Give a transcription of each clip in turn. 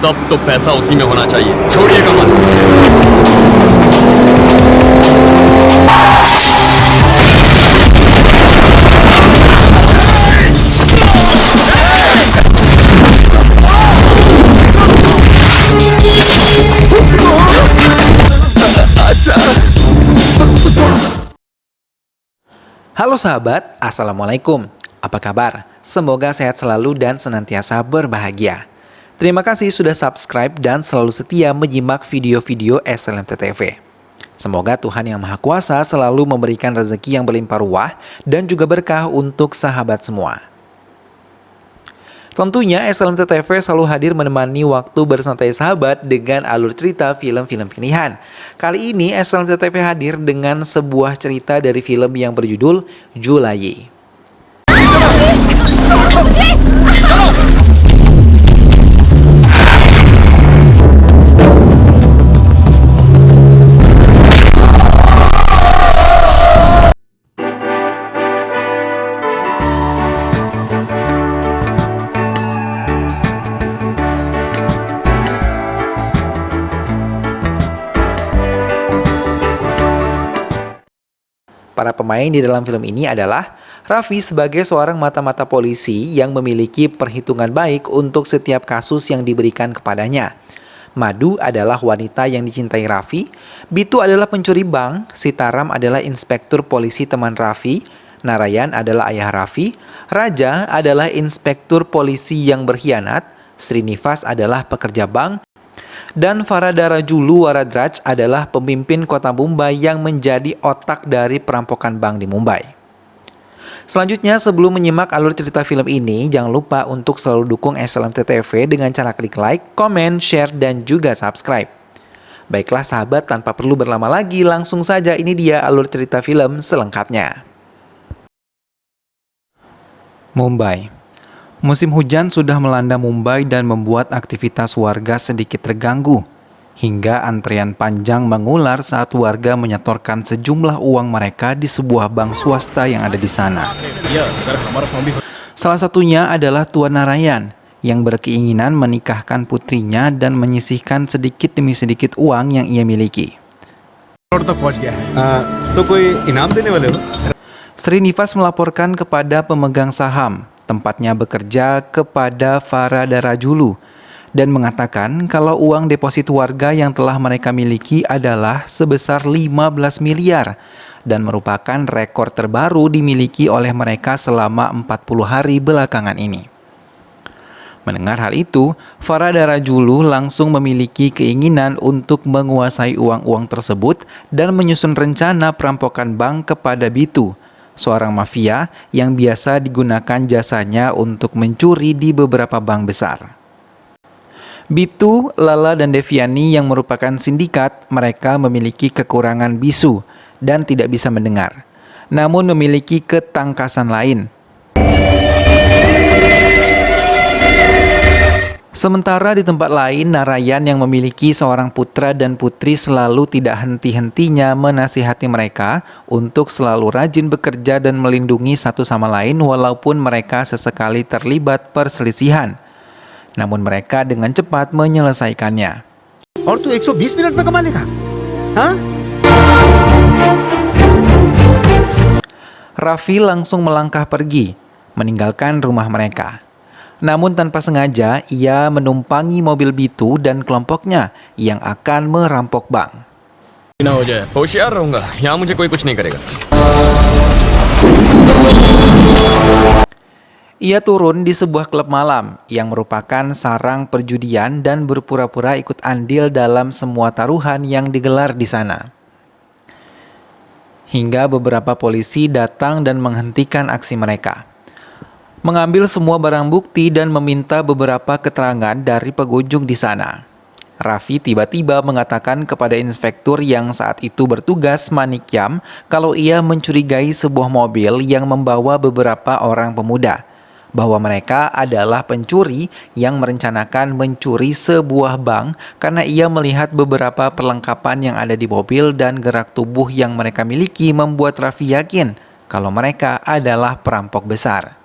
तब तो पैसा उसी में होना चाहिए, छोड़िएगा मत। Halo sahabat, Assalamualaikum. Apa kabar? Semoga sehat selalu dan senantiasa berbahagia. Terima kasih sudah subscribe dan selalu setia menyimak video-video SLMT TV. Semoga Tuhan Yang Maha Kuasa selalu memberikan rezeki yang berlimpah ruah dan juga berkah untuk sahabat semua. Tentunya SLMT TV selalu hadir menemani waktu bersantai sahabat dengan alur cerita film-film pilihan. Kali ini SLMT TV hadir dengan sebuah cerita dari film yang berjudul Julai. Para pemain di dalam film ini adalah Raffi sebagai seorang mata-mata polisi yang memiliki perhitungan baik untuk setiap kasus yang diberikan kepadanya. Madu adalah wanita yang dicintai Raffi, Bitu adalah pencuri bank, Sitaram adalah inspektur polisi teman Raffi, Narayan adalah ayah Raffi, Raja adalah inspektur polisi yang berkhianat, Srinivas adalah pekerja bank, dan Varadarajulu Waradraj adalah pemimpin kota Mumbai yang menjadi otak dari perampokan bank di Mumbai. Selanjutnya, sebelum menyimak alur cerita film ini, jangan lupa untuk selalu dukung SLMT TV dengan cara klik like, komen, share, dan juga subscribe. Baiklah sahabat, tanpa perlu berlama lagi, langsung saja ini dia alur cerita film selengkapnya. Mumbai. Musim hujan sudah melanda Mumbai dan membuat aktivitas warga sedikit terganggu. Hingga antrian panjang mengular saat warga menyetorkan sejumlah uang mereka di sebuah bank swasta yang ada di sana. Salah satunya adalah Tuan Narayan yang berkeinginan menikahkan putrinya dan menyisihkan sedikit demi sedikit uang yang ia miliki. Srinivas melaporkan kepada pemegang saham tempatnya bekerja kepada Varadarajulu dan mengatakan kalau uang deposit warga yang telah mereka miliki adalah sebesar 15 miliar dan merupakan rekor terbaru dimiliki oleh mereka selama 40 hari belakangan ini. Mendengar hal itu, Varadarajulu langsung memiliki keinginan untuk menguasai uang-uang tersebut dan menyusun rencana perampokan bank kepada Bitu, seorang mafia yang biasa digunakan jasanya untuk mencuri di beberapa bank besar. Bitu, Lala, dan Deviani yang merupakan sindikat, mereka memiliki kekurangan bisu dan tidak bisa mendengar, namun memiliki ketangkasan lain. Sementara di tempat lain, Narayan yang memiliki seorang putra dan putri selalu tidak henti-hentinya menasihati mereka untuk selalu rajin bekerja dan melindungi satu sama lain walaupun mereka sesekali terlibat perselisihan. Namun mereka dengan cepat menyelesaikannya. और तू 120 मिनट में कमा लेगा? हाँ? Raffi langsung melangkah pergi, meninggalkan rumah mereka. Namun tanpa sengaja, ia menumpangi mobil Bitu dan kelompoknya yang akan merampok bank. ना हो जाए, होशियार रहूंगा, यहाँ मुझे कोई कुछ नहीं करेगा। Ia turun di sebuah klub malam yang merupakan sarang perjudian dan berpura-pura ikut andil dalam semua taruhan yang digelar di sana. Hingga beberapa polisi datang dan menghentikan aksi mereka, mengambil semua barang bukti dan meminta beberapa keterangan dari pengunjung di sana. Raffi tiba-tiba mengatakan kepada inspektur yang saat itu bertugas, Manikyam, kalau ia mencurigai sebuah mobil yang membawa beberapa orang pemuda, bahwa mereka adalah pencuri yang merencanakan mencuri sebuah bank karena ia melihat beberapa perlengkapan yang ada di mobil dan gerak tubuh yang mereka miliki membuat Raffi yakin kalau mereka adalah perampok besar.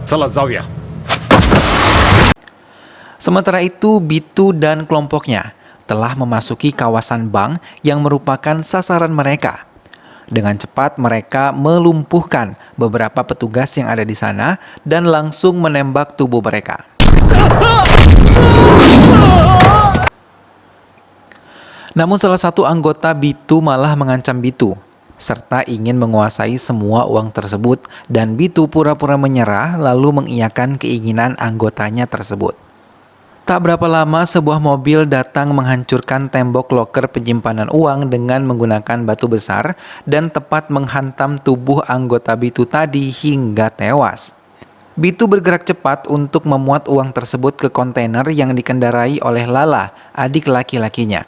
चला जाऊया। Sementara itu, Bitu dan kelompoknya telah memasuki kawasan bank yang merupakan sasaran mereka. Dengan cepat mereka melumpuhkan beberapa petugas yang ada di sana dan langsung menembak tubuh mereka. Namun salah satu anggota Bitu malah mengancam Bitu, serta ingin menguasai semua uang tersebut, dan Bitu pura-pura menyerah lalu mengiyakan keinginan anggotanya tersebut. Tak berapa lama sebuah mobil datang menghancurkan tembok loker penyimpanan uang dengan menggunakan batu besar dan tepat menghantam tubuh anggota Bitu tadi hingga tewas. Bitu bergerak cepat untuk memuat uang tersebut ke kontainer yang dikendarai oleh Lala, adik laki-lakinya.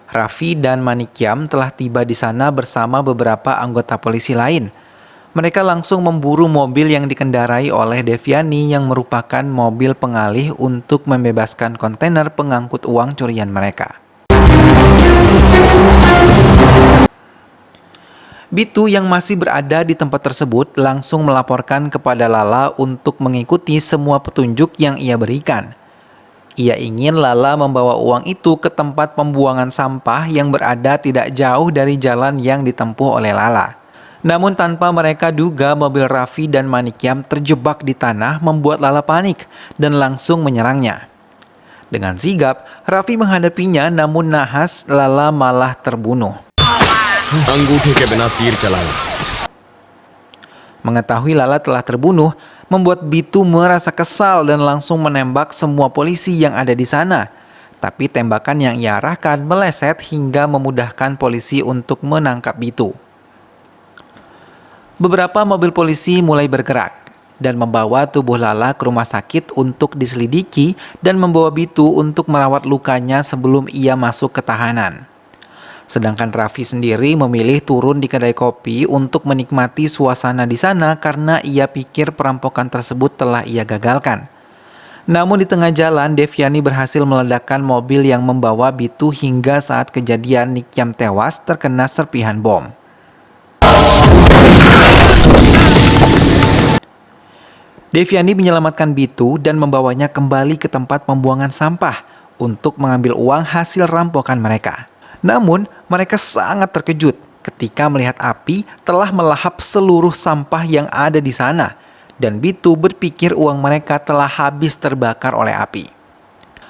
Raffi dan Manikyam telah tiba di sana bersama beberapa anggota polisi lain. Mereka langsung memburu mobil yang dikendarai oleh Devyani yang merupakan mobil pengalih untuk membebaskan kontainer pengangkut uang curian mereka. Bitu yang masih berada di tempat tersebut langsung melaporkan kepada Lala untuk mengikuti semua petunjuk yang ia berikan. Ia ingin Lala membawa uang itu ke tempat pembuangan sampah yang berada tidak jauh dari jalan yang ditempuh oleh Lala. Namun tanpa mereka duga, mobil Raffi dan Manikyam terjebak di tanah membuat Lala panik dan langsung menyerangnya. Dengan sigap, Raffi menghadapinya namun nahas Lala malah terbunuh. अंगूठे के बिना तीर चलाए. Mengetahui Lala telah terbunuh, membuat Bitu merasa kesal dan langsung menembak semua polisi yang ada di sana. Tapi tembakan yang ia arahkan meleset hingga memudahkan polisi untuk menangkap Bitu. Beberapa mobil polisi mulai bergerak dan membawa tubuh Lala ke rumah sakit untuk diselidiki dan membawa Bitu untuk merawat lukanya sebelum ia masuk ke tahanan. Sedangkan Raffi sendiri memilih turun di kedai kopi untuk menikmati suasana di sana karena ia pikir perampokan tersebut telah ia gagalkan. Namun di tengah jalan, Devyani berhasil meledakkan mobil yang membawa Bitu hingga saat kejadian Nikyam tewas terkena serpihan bom. Devyani menyelamatkan Bitu dan membawanya kembali ke tempat pembuangan sampah untuk mengambil uang hasil rampokan mereka. Namun, mereka sangat terkejut ketika melihat api telah melahap seluruh sampah yang ada di sana, dan Bitu berpikir uang mereka telah habis terbakar oleh api.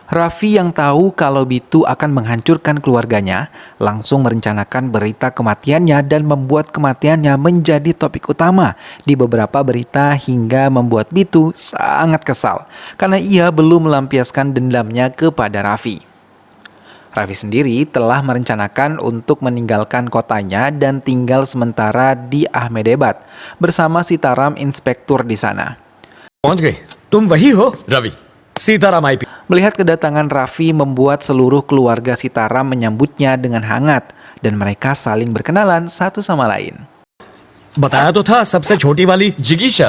Raffi yang tahu kalau Bitu akan menghancurkan keluarganya, langsung merencanakan berita kematiannya dan membuat kematiannya menjadi topik utama di beberapa berita hingga membuat Bitu sangat kesal karena ia belum melampiaskan dendamnya kepada Raffi. Raffi sendiri telah merencanakan untuk meninggalkan kotanya dan tinggal sementara di Ahmedabad bersama Sitaram inspektur di sana. पहुंच गए. तुम वही हो Ravi. Sitaram IP. Melihat kedatangan Raffi membuat seluruh keluarga Sitaram menyambutnya dengan hangat dan mereka saling berkenalan satu sama lain. बताया तो था सबसे छोटी वाली. जिगीशा.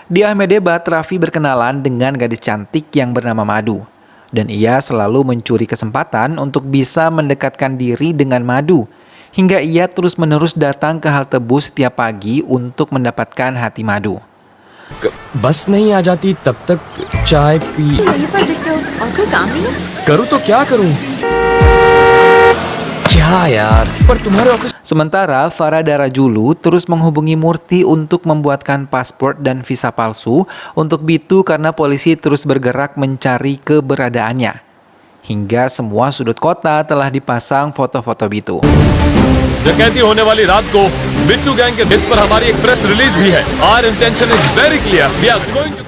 Di Ahmedabad, Raffi berkenalan dengan gadis cantik yang bernama Madu. Dan ia selalu mencuri kesempatan untuk bisa mendekatkan diri dengan Madu. Hingga ia terus-menerus datang ke halte bus setiap pagi untuk mendapatkan hati Madu. बस नहीं आ जाती तब तक चाय पी. वहीं पर दिखते हो और कोई काम नहीं है? करूँ तो क्या करूँ? क्या यार? पर तुम्हारे office. Sementara Farada Rajulu terus menghubungi Murti untuk membuatkan paspor dan visa palsu untuk Bitu karena polisi terus bergerak mencari keberadaannya. Hingga semua sudut kota telah dipasang foto-foto Bitu. डकैती होने वाली रात को बिट्टू गैंग के डिस्क पर हमारी एक प्रेस रिलीज भी है. Our intention is very clear. We are going to.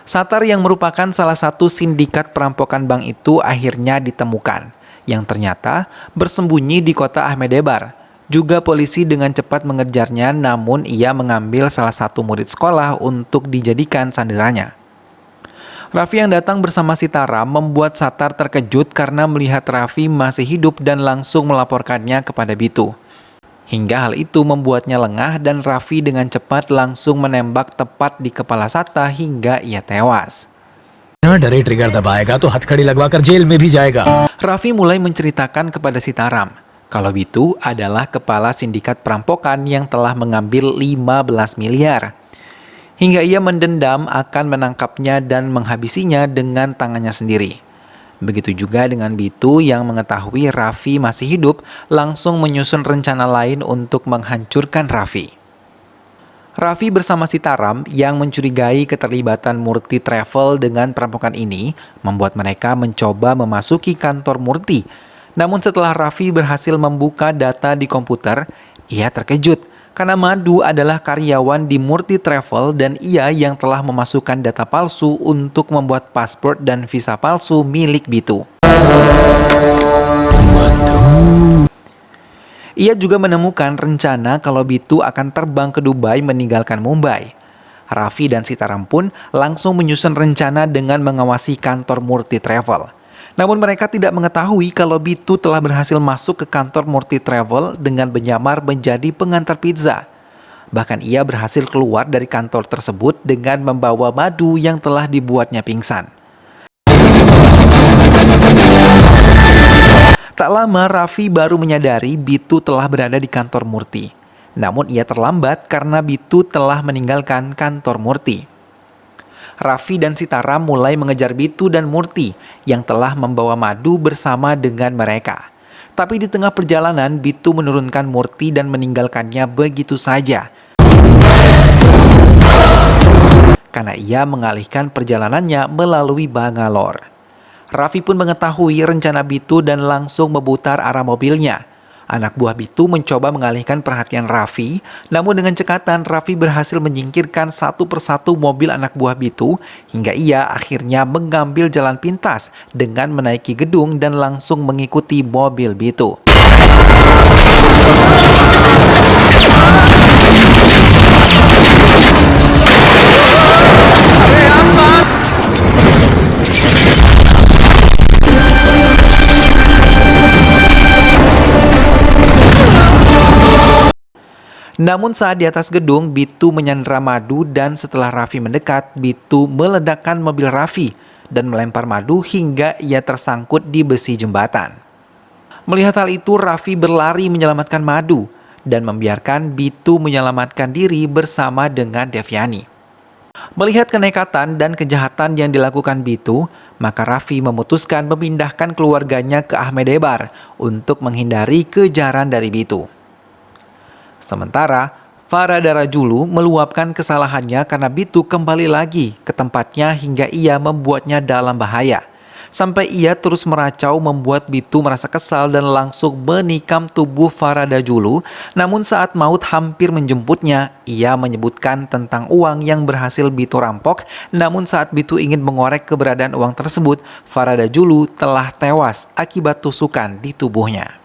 Satar yang merupakan salah satu sindikat perampokan bank itu akhirnya ditemukan, yang ternyata bersembunyi di kota Ahmedabad. Juga polisi dengan cepat mengejarnya, namun ia mengambil salah satu murid sekolah untuk dijadikan sandarannya. Raffi yang datang bersama Sitaram membuat Satar terkejut karena melihat Raffi masih hidup dan langsung melaporkannya kepada Bitu. Hingga hal itu membuatnya lengah dan Raffi dengan cepat langsung menembak tepat di kepala Satar hingga ia tewas. डरे ट्रिगर दबाएगा तो हथकड़ी लगवाकर जेल में भी जाएगा. Raffi mulai menceritakan kepada Sitaram kalau Bitu adalah kepala sindikat perampokan yang telah mengambil 15 miliar. hingga ia mendendam akan menangkapnya dan menghabisinya dengan tangannya sendiri. Begitu juga dengan Bitu yang mengetahui Raffi masih hidup, langsung menyusun rencana lain untuk menghancurkan Raffi. Raffi bersama Sitaram yang mencurigai keterlibatan Murti Travel dengan perampokan ini membuat mereka mencoba memasuki kantor Murti. Namun setelah Raffi berhasil membuka data di komputer, ia terkejut karena Madu adalah karyawan di Murti Travel dan ia yang telah memasukkan data palsu untuk membuat paspor dan visa palsu milik Bitu. Ia juga menemukan rencana kalau Bitu akan terbang ke Dubai meninggalkan Mumbai. Raffi dan Sitaram pun langsung menyusun rencana dengan mengawasi kantor Murti Travel. Namun mereka tidak mengetahui kalau Bitu telah berhasil masuk ke kantor Murti Travel dengan menyamar menjadi pengantar pizza. Bahkan ia berhasil keluar dari kantor tersebut dengan membawa madu yang telah dibuatnya pingsan. Tak lama Raffi baru menyadari Bitu telah berada di kantor Murti. Namun ia terlambat karena Bitu telah meninggalkan kantor Murti. Raffi dan Sitaram mulai mengejar Bitu dan Murti yang telah membawa madu bersama dengan mereka. Tapi di tengah perjalanan Bitu menurunkan Murti dan meninggalkannya begitu saja. Karena ia mengalihkan perjalanannya melalui Bangalore. Raffi pun mengetahui rencana Bitu dan langsung memutar arah mobilnya. Anak buah Bitu mencoba mengalihkan perhatian Raffi, namun dengan cekatan Raffi berhasil menyingkirkan satu persatu mobil anak buah Bitu hingga ia akhirnya mengambil jalan pintas dengan menaiki gedung dan langsung mengikuti mobil Bitu. Namun saat di atas gedung, Bitu menyandera madu dan setelah Raffi mendekat, Bitu meledakkan mobil Raffi dan melempar madu hingga ia tersangkut di besi jembatan. Melihat hal itu, Raffi berlari menyelamatkan madu dan membiarkan Bitu menyelamatkan diri bersama dengan Devyani. Melihat kenekatan dan kejahatan yang dilakukan Bitu, maka Raffi memutuskan memindahkan keluarganya ke Ahmedabad untuk menghindari kejaran dari Bitu. Sementara, Farada Rajulu meluapkan kesalahannya karena Bitu kembali lagi ke tempatnya hingga ia membuatnya dalam bahaya. Sampai ia terus meracau membuat Bitu merasa kesal dan langsung menikam tubuh Farada Rajulu. Namun saat maut hampir menjemputnya, ia menyebutkan tentang uang yang berhasil Bitu rampok. Namun saat Bitu ingin mengorek keberadaan uang tersebut, Farada Rajulu telah tewas akibat tusukan di tubuhnya.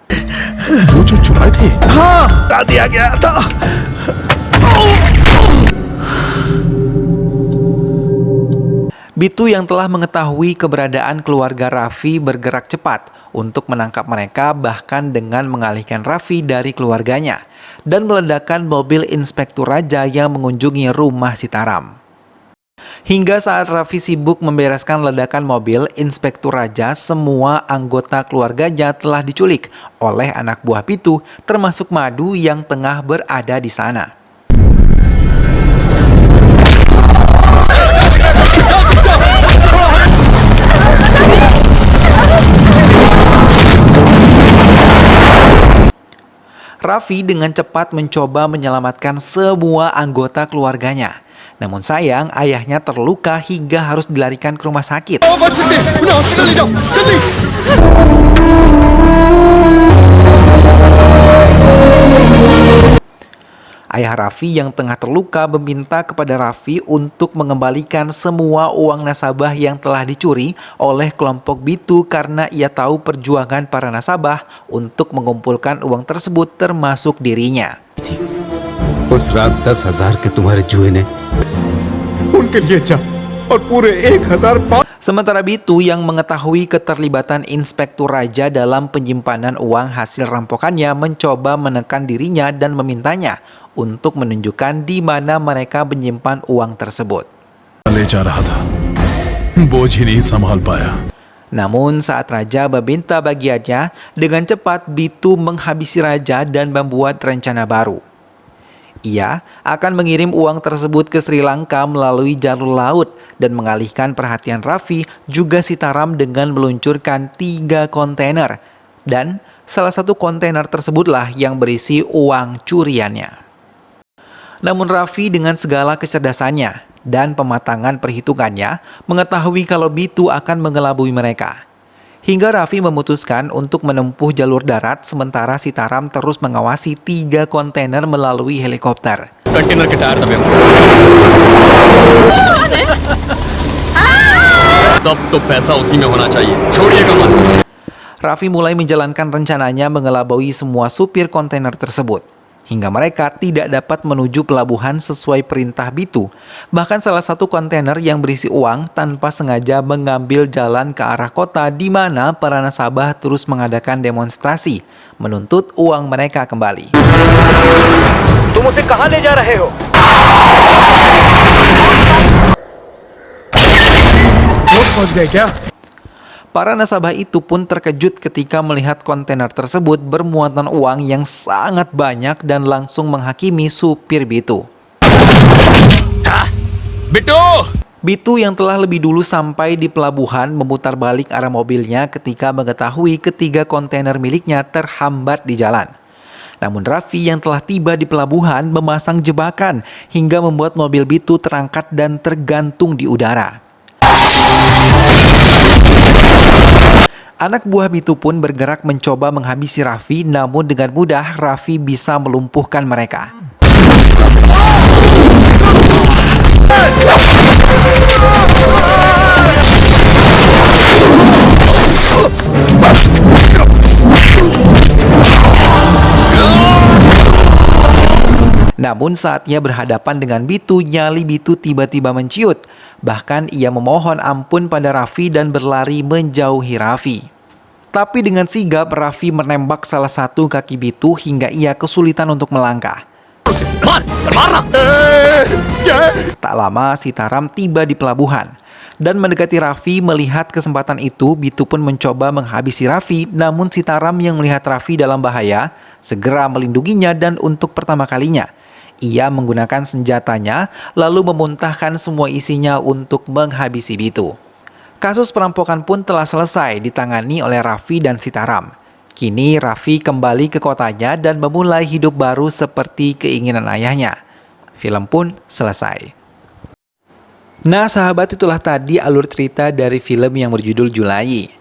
वो जो चुराए थे हाँ हटा दिया गया था। Bitu yang telah mengetahui keberadaan keluarga Raffi bergerak cepat untuk menangkap mereka bahkan dengan mengalihkan Raffi dari keluarganya dan meledakkan mobil Inspektur Raja yang mengunjungi rumah Sitaram. Hingga saat Raffi sibuk membereskan ledakan mobil Inspektur Raja, semua anggota keluarganya telah diculik oleh anak buah Bitu, termasuk Madu yang tengah berada di sana. Raffi dengan cepat mencoba menyelamatkan semua anggota keluarganya. Namun sayang, ayahnya terluka hingga harus dilarikan ke rumah sakit. Ayah Raffi yang tengah terluka meminta kepada Raffi untuk mengembalikan semua uang nasabah yang telah dicuri oleh kelompok Bitu karena ia tahu perjuangan para nasabah untuk mengumpulkan uang tersebut termasuk dirinya. उस रात 10,000 के तुम्हारे जुए ने उनके लिए जा और पूरे 1,000 Sementara Bitu yang mengetahui keterlibatan Inspektur Raja dalam penyimpanan uang hasil rampokannya mencoba menekan dirinya dan memintanya untuk menunjukkan di mana mereka menyimpan uang tersebut. ले जा रहा था बोझ ही नहीं संभाल पाया। Namun saat Raja meminta bagiannya, dengan cepat Bitu menghabisi Raja dan membuat rencana baru. Ia akan mengirim uang tersebut ke Sri Lanka melalui jalur laut dan mengalihkan perhatian Raffi juga Sitaram dengan meluncurkan 3 kontainer. Dan salah satu kontainer tersebutlah yang berisi uang curiannya. Namun Raffi dengan segala kecerdasannya dan pematangan perhitungannya mengetahui kalau Bitu akan mengelabui mereka. Hingga Raffi memutuskan untuk menempuh jalur darat sementara Sitaram terus mengawasi 3 kontainer melalui helikopter. Container के टायर दबे हुए तब तो पैसा उसी में होना चाहिए छोड़िएगा मत Raffi mulai menjalankan rencananya mengelabui semua supir kontainer tersebut. Hingga mereka tidak dapat menuju pelabuhan sesuai perintah Bitu. Bahkan salah satu kontainer yang berisi uang tanpa sengaja mengambil jalan ke arah kota di mana para nasabah terus mengadakan demonstrasi, menuntut uang mereka kembali. तुम उसे कहाँ ले जा रहे हो? वो पहुंच गए क्या? Para nasabah itu pun terkejut ketika melihat kontainer tersebut bermuatan uang yang sangat banyak dan langsung menghakimi supir Bitu. Bittu Bitu yang telah lebih dulu sampai di pelabuhan memutar balik arah mobilnya ketika mengetahui ketiga kontainer miliknya terhambat di jalan. Namun Raffi yang telah tiba di pelabuhan memasang jebakan hingga membuat mobil Bitu terangkat dan tergantung di udara. Anak buah Bitu pun bergerak mencoba menghabisi Raffi, namun dengan mudah Raffi bisa melumpuhkan mereka. Namun saat ia berhadapan dengan Bitu, nyali Bitu tiba-tiba menciut. Bahkan ia memohon ampun pada Raffi dan berlari menjauhi Raffi. Tapi dengan sigap Raffi menembak salah satu kaki Bitu hingga ia kesulitan untuk melangkah. Tak lama Sitaram tiba di pelabuhan. Dan mendekati Raffi. Melihat kesempatan itu, Bitu pun mencoba menghabisi Raffi. Namun Sitaram yang melihat Raffi dalam bahaya segera melindunginya dan untuk pertama kalinya ia menggunakan senjatanya lalu memuntahkan semua isinya untuk menghabisi Bitu. Kasus perampokan pun telah selesai ditangani oleh Raffi dan Sitaram. Kini Raffi kembali ke kotanya dan memulai hidup baru seperti keinginan ayahnya. Film pun selesai. Nah sahabat, itulah tadi alur cerita dari film yang berjudul Julai.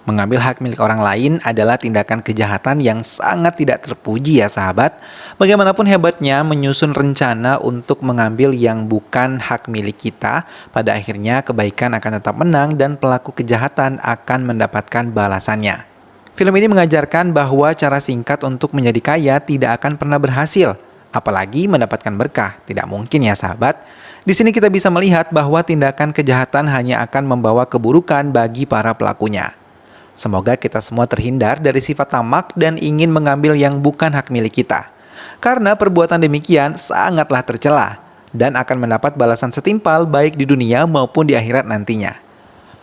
Mengambil hak milik orang lain adalah tindakan kejahatan yang sangat tidak terpuji ya sahabat. Bagaimanapun hebatnya menyusun rencana untuk mengambil yang bukan hak milik kita, pada akhirnya kebaikan akan tetap menang dan pelaku kejahatan akan mendapatkan balasannya. Film ini mengajarkan bahwa cara singkat untuk menjadi kaya tidak akan pernah berhasil, apalagi mendapatkan berkah. Tidak mungkin ya sahabat. Di sini kita bisa melihat bahwa tindakan kejahatan hanya akan membawa keburukan bagi para pelakunya. Semoga kita semua terhindar dari sifat tamak dan ingin mengambil yang bukan hak milik kita. Karena perbuatan demikian sangatlah tercela dan akan mendapat balasan setimpal baik di dunia maupun di akhirat nantinya.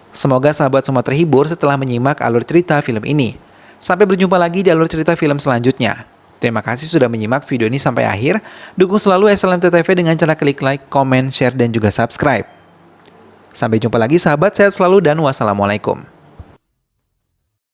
Semoga sahabat semua terhibur setelah menyimak alur cerita film ini. Sampai berjumpa lagi di alur cerita film selanjutnya. Terima kasih sudah menyimak video ini sampai akhir. Dukung selalu SLMT TV dengan cara klik like, comment, share, dan juga subscribe. Sampai jumpa lagi sahabat, sehat selalu dan wassalamualaikum.